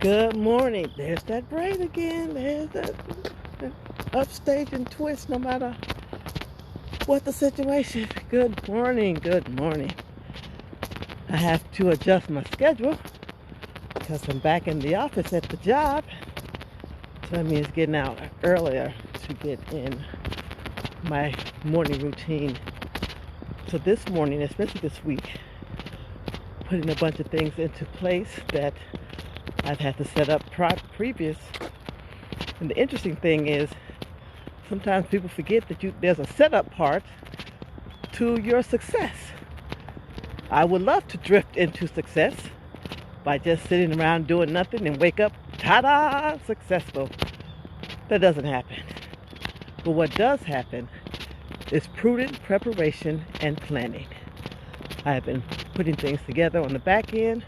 Good morning. There's that brain again. There's that upstage and twist no matter what the situation. Good morning. Good morning. I have to adjust my schedule because I'm back in the office at the job. So that means getting out earlier to get in my morning routine. So this morning, especially this week, putting a bunch of things into place that I've had to set up previous. And the interesting thing is, sometimes people forget that there's a setup part to your success. I would love to drift into success by just sitting around doing nothing and wake up, ta-da, successful. That doesn't happen. But what does happen is prudent preparation and planning. I have been putting things together on the back end,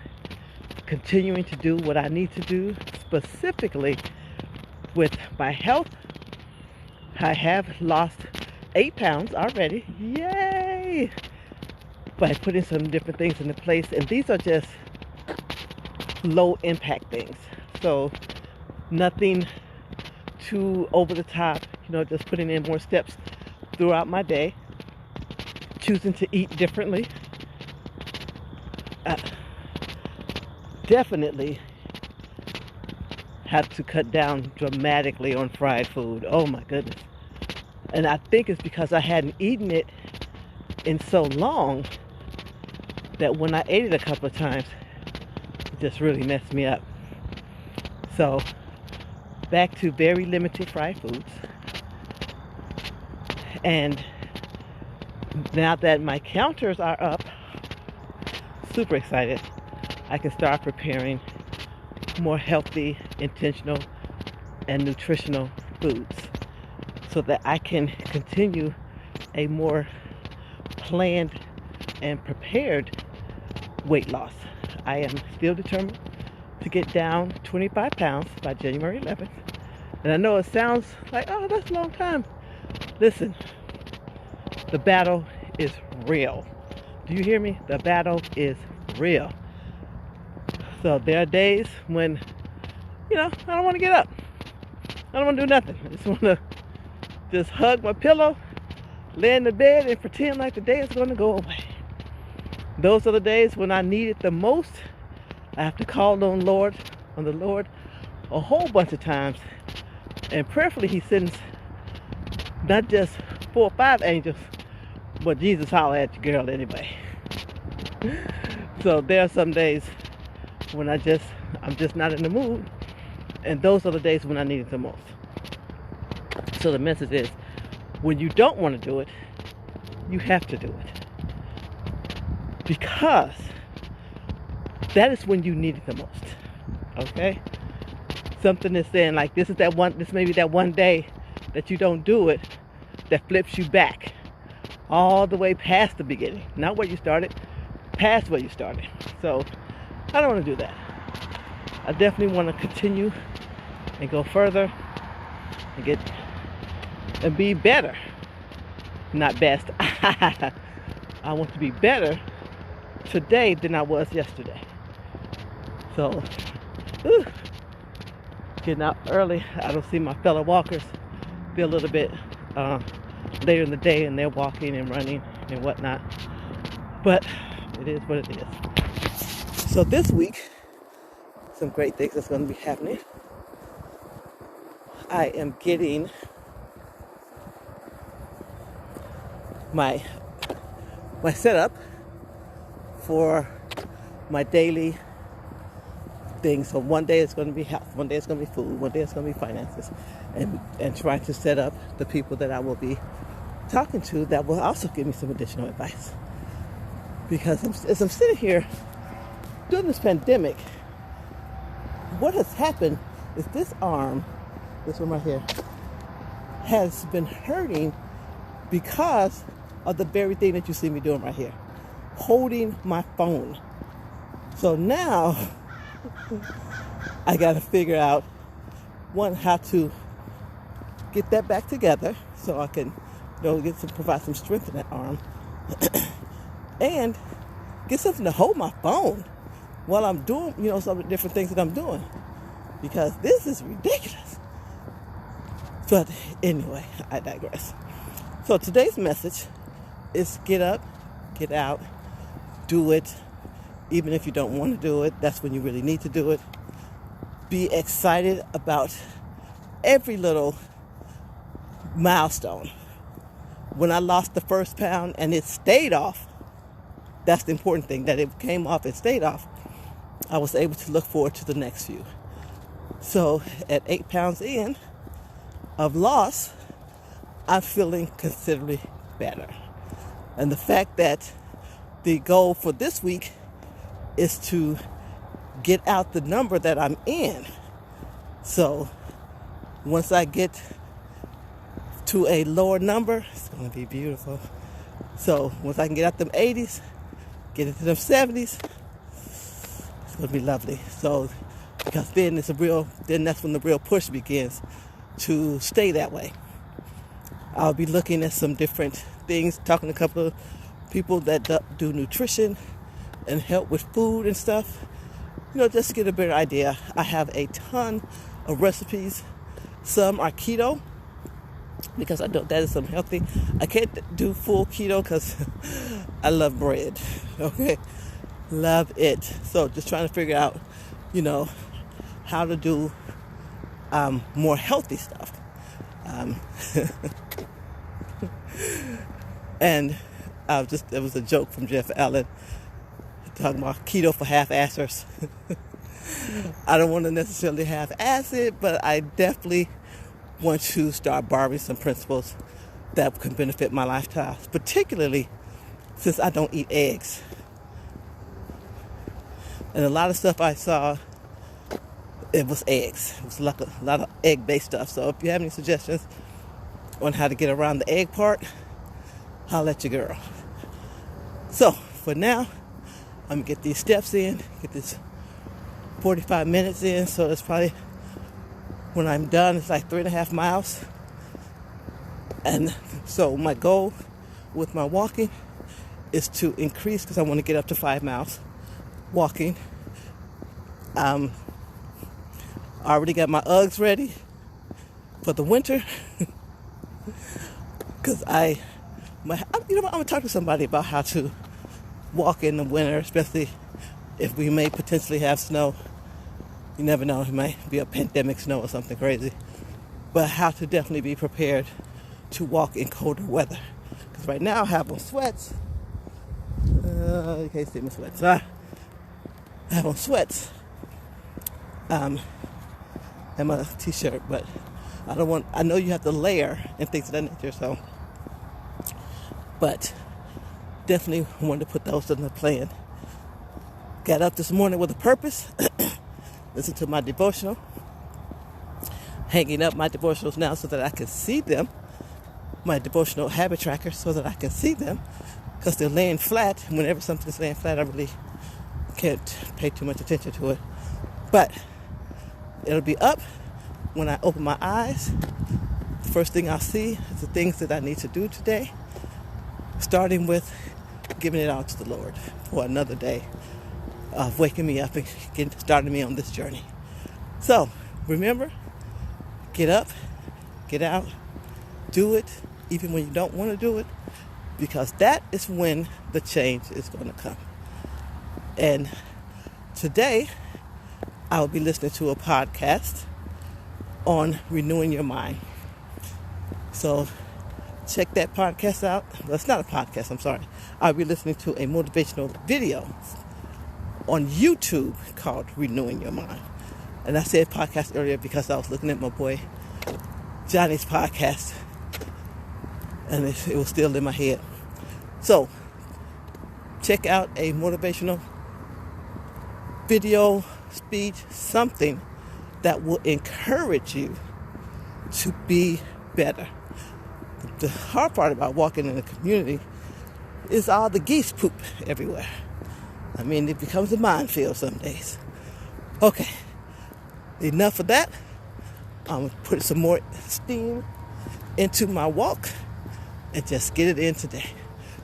continuing to do what I need to do, specifically with my health. I have lost 8 pounds already. Yay! By putting some different things into place. And these are just low impact things. So nothing too over the top, just putting in more steps throughout my day. Choosing to eat differently. Definitely have to cut down dramatically on fried food. Oh my goodness. And I think it's because I hadn't eaten it in so long that when I ate it a couple of times, it just really messed me up. So back to very limited fried foods. And now that my counters are up, super excited. I can start preparing more healthy, intentional, and nutritional foods so that I can continue a more planned and prepared weight loss. I am still determined to get down 25 pounds by January 11th. And I know it sounds like, oh, that's a long time. Listen, the battle is real. Do you hear me? The battle is real. So there are days when, I don't want to get up. I don't want to do nothing. I just want to just hug my pillow, lay in the bed, and pretend like the day is going to go away. Those are the days when I need it the most. I have to call on the Lord a whole bunch of times. And prayerfully, He sends not just 4 or 5 angels, but Jesus holler at your girl anyway. So there are some days when I'm just not in the mood, and those are the days when I need it the most. So the message is, when you don't want to do it, you have to do it, because that is when you need it the most. Okay? Something is saying like, this may be that one day that you don't do it that flips you back all the way past the beginning, not where you started, past where you started. So I don't want to do that. I definitely want to continue and go further and be better. Not best. I want to be better today than I was yesterday. So, getting out early. I don't see my fellow walkers. Be a little bit later in the day, and they're walking and running and whatnot. But it is what it is. So this week, some great things that's going to be happening. I am getting my setup for my daily things. So one day it's going to be health, one day it's going to be food, one day it's going to be finances, and trying to set up the people that I will be talking to that will also give me some additional advice. Because as I'm sitting here during this pandemic, what has happened is this one right here, has been hurting because of the very thing that you see me doing right here, holding my phone. So now I got to figure out, one, how to get that back together so I can provide some strength in that arm and get something to hold my phone while I'm doing, some of the different things that I'm doing. because this is ridiculous. But anyway, I digress. So today's message is get up, get out, do it. Even if you don't want to do it, that's when you really need to do it. Be excited about every little milestone. When I lost the first pound and it stayed off, that's the important thing, that it came off and stayed off. I was able to look forward to the next few. So at 8 pounds in of loss, I'm feeling considerably better. And the fact that the goal for this week is to get out the number that I'm in. So once I get to a lower number, it's going to be beautiful. So once I can get out them 80s, get into them 70s, it's going to be lovely. So because then that's when the real push begins to stay that way. I'll be looking at some different things, talking to a couple of people that do nutrition and help with food and stuff. Just to get a better idea. I have a ton of recipes. Some are keto, because I know that is something healthy. I can't do full keto because I love bread. Okay? Love it. So just trying to figure out, how to do more healthy stuff. And it was a joke from Jeff Allen talking about keto for half-assers. I don't want to necessarily half-ass it, but I definitely want to start borrowing some principles that can benefit my lifestyle, particularly since I don't eat eggs. And a lot of stuff I saw, it was eggs. It was like a lot of egg-based stuff. So if you have any suggestions on how to get around the egg part, I'll let you girl. So for now, I'm going to get these steps in, get this 45 minutes in. So that's probably, when I'm done, it's like 3.5 miles. And so my goal with my walking is to increase, because I want to get up to 5 miles walking. I already got my Uggs ready for the winter. Because I'm going to talk to somebody about how to walk in the winter, especially if we may potentially have snow. You never know, it might be a pandemic snow or something crazy. But how to definitely be prepared to walk in colder weather. Because right now I have on sweats. You can't see my sweats. I have on sweats. And my t-shirt, but I know you have to layer and things of that nature, so. But definitely wanted to put those in the plan. Got up this morning with a purpose. Listen to my devotional. Hanging up my devotionals now so that I can see them. My devotional habit tracker so that I can see them. Because they're laying flat. Whenever something's laying flat, I really can't pay too much attention to it. But it'll be up when I open my eyes. The first thing I'll see is the things that I need to do today. Starting with giving it all to the Lord for another day of waking me up and starting me on this journey. So, remember, get up, get out, do it, even when you don't want to do it, because that is when the change is going to come. And today, I will be listening to a podcast on renewing your mind. So, check that podcast out. Well, it's not a podcast, I'm sorry. I'll be listening to a motivational video on YouTube called Renewing Your Mind. And I said podcast earlier because I was looking at my boy Johnny's podcast. And it was still in my head. So, check out a motivational video, speech, something that will encourage you to be better. The hard part about walking in a community is all the geese poop everywhere. I mean, it becomes a minefield some days. Okay, enough of that. I'm going to put some more steam into my walk and just get it in today.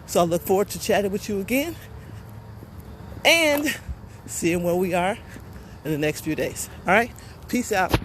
So I look forward to chatting with you again and seeing where we are in the next few days. All right? Peace out.